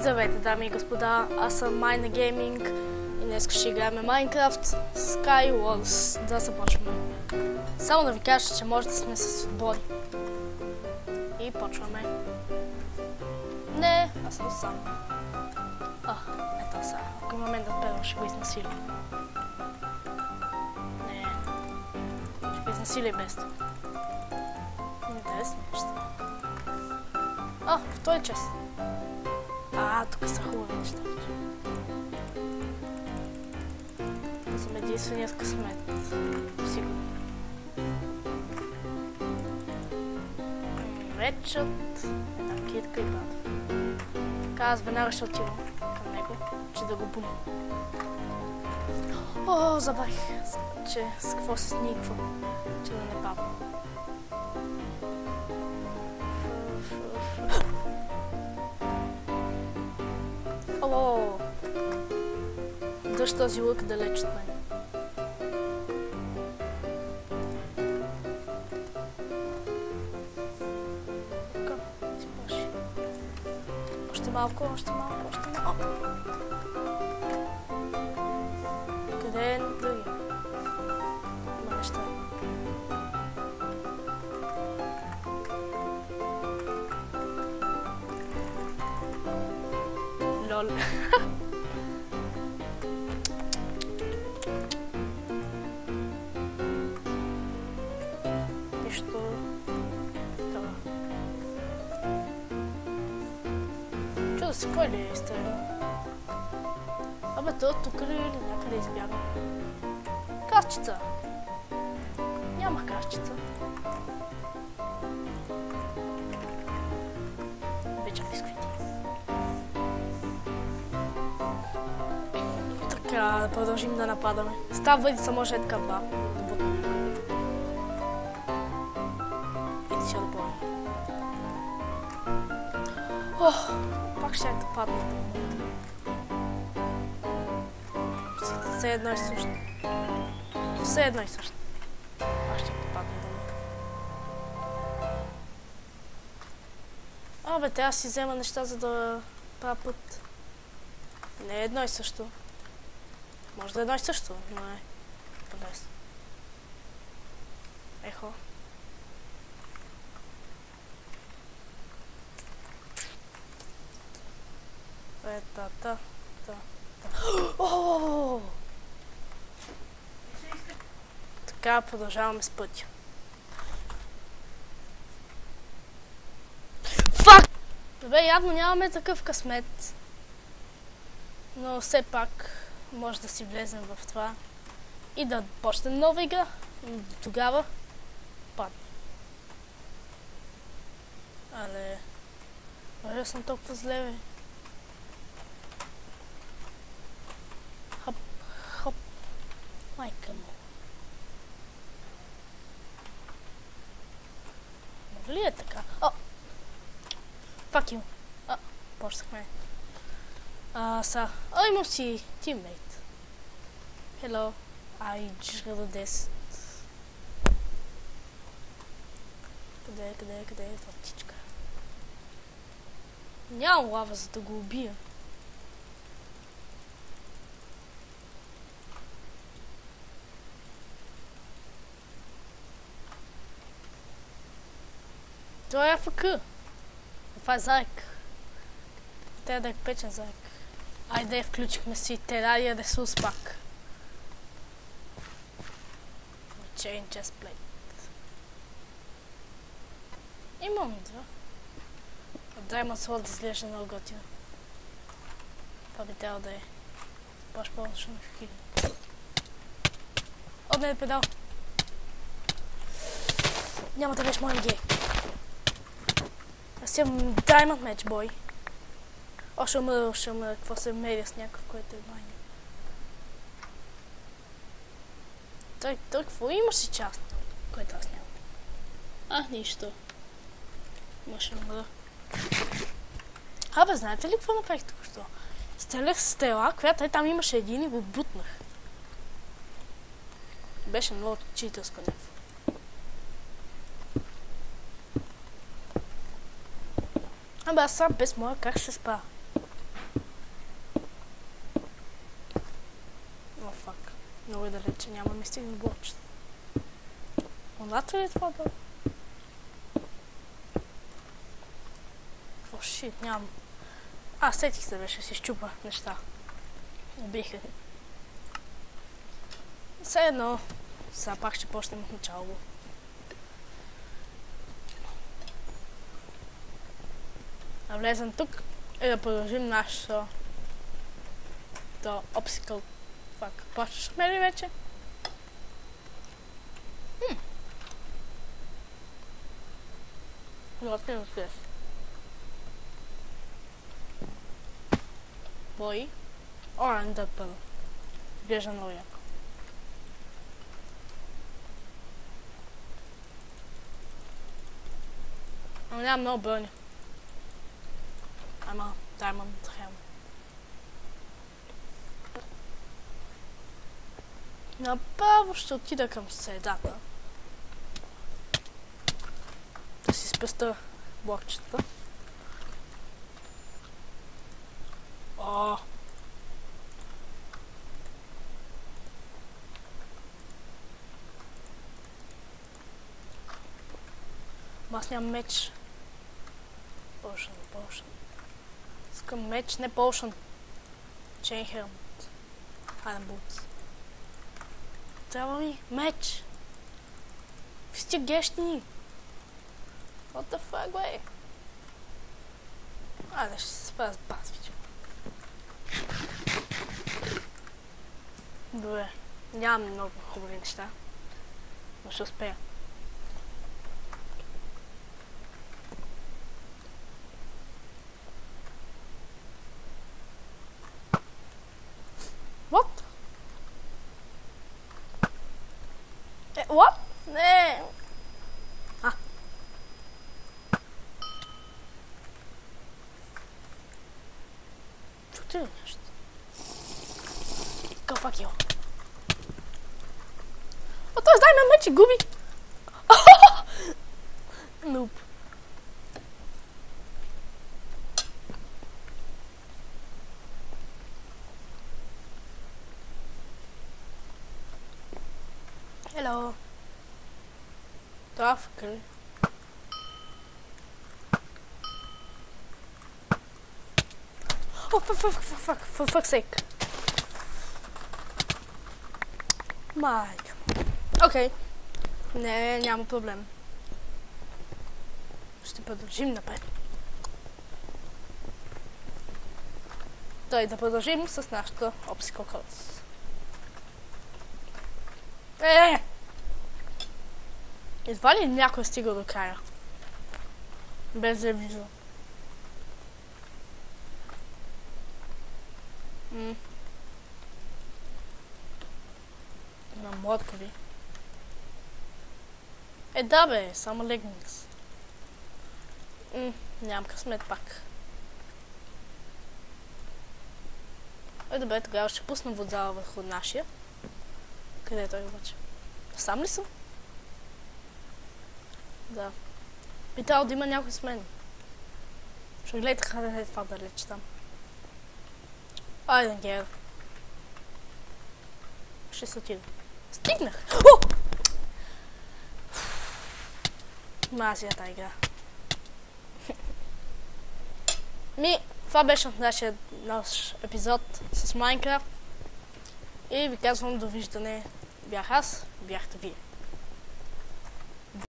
Здравейте, дами и господа, аз съм Майна Гейминг и днес ще играем Майнкрафт Skywars. Да започваме. Само да ви кажа, че може да сме с отбори. И почваме. Не, аз съм сам. Ето сега. Ако има мен да пева, ще го изнасиля. Не. Ще го изнасиля и без това. Интересно нещо. В този час. Тук са хубави неща. Да съм единствения с късмет. Сигурно. Вечът. Една китка и пада. Аз веднага ще отивам към него, че да го боли. Забравих, че с какво се сниква, че да не пада. Дъжд този лък далеч от мен. Тука, изплаши. Още малко. Къде е другия? Има неща. Лол. Чудо се, кой ли е изстрелил? То тук ли или някъде избяга? Кравчица! Няма кравчица. Обичам бисквити. Така, да продължим да нападаме. Става и само жет каба. Да бутаме. И ти ще да боя. Пак ще да падна. Все едно и също. Все едно и също. Пак ще падна долу. Трябва да си взема неща, за да правя път. Не е едно и също. Може да е едно и също, но е по-лесно. Ехо. Та. Така, продължаваме с пътя. Фак! Добре, явно нямаме такъв късмет. Но все пак може да си влезем в това и да почнем нова игра. Тогава падне. Але... Може да съм толкова зле, бе. Хоп. Майка му. Може ли е така? Fuck you. Почнахме. Имам си тиммейт. Hello. I just got this. Къде е фотичка? Нямам лава, за да го убия. Той е АФК. Това е заек. Трябва да е печен заек. Айде, включихме си терария ресурс пак. Chain chest plate. Имам два. Diamond Sword изглежда много готино. Това би трябвало да е. Баш по-лошо на хиляди. Не, педал. Няма да беше моя гей. Аз имам Diamond Match Boy. Ще умра, какво се меря с някакъв, който е майна. Той какво имаше част, който аз нямам? Нищо. Ще умра. Знаете ли какво направих току-що? Стрелях с стрела, която там имаше един и го бутнах. Беше много читърско някакво. Абе аз сам без моя как ще се справя? Много е далече, няма ми стигне блокчета. Оната ли е това долу? О, шит, нямам. Сетих се беше, си щупа неща. Убиха ни. Все едно, сега пак ще почнем от начало. Да влезем тук и да продължим нашето обсикъл. Почваме ли вече? Готвим свес. Бой. Оран да първо. Изглежда много яко. Но няма много брони. Ама, Diamond Helm. Направо ще отида към средата. Да си спестя блокчета. Аз нямам меч. Potion. Искам меч, не potion. Chain helmet. Iron boots. Трябва ми меч. Ви сте гещни. What the fuck, бе? Айде, ще се спая с батвича. Добре. Нямам много хубави неща. Но ще успея. What? What? Не. Чухте ли нещо? Go fuck you. Той дай ме мъчи, губи. Нуп. Hello. Трафик ли? For fuck's sake. Майка. Окей. Не, няма проблем. Ще продължим напред. Да продължим с нашата обсикъл кълс. Едва ли някой стига до края? Без да вижда. На младкови. Да бе, само легниц. Нямам късмет пак. Добре, тогава ще пусна вода върху нашия. Къде е той обаче? Сам ли съм? Да. Би трябвало да има някой с мен. Ще гледах къде е това далеч там. I don't care. Ще се отида. Стигнах! Мазия тази игра. Това беше нашия наш епизод с Майнкрафт. И ви казвам довиждане. Бях аз, бяхте вие.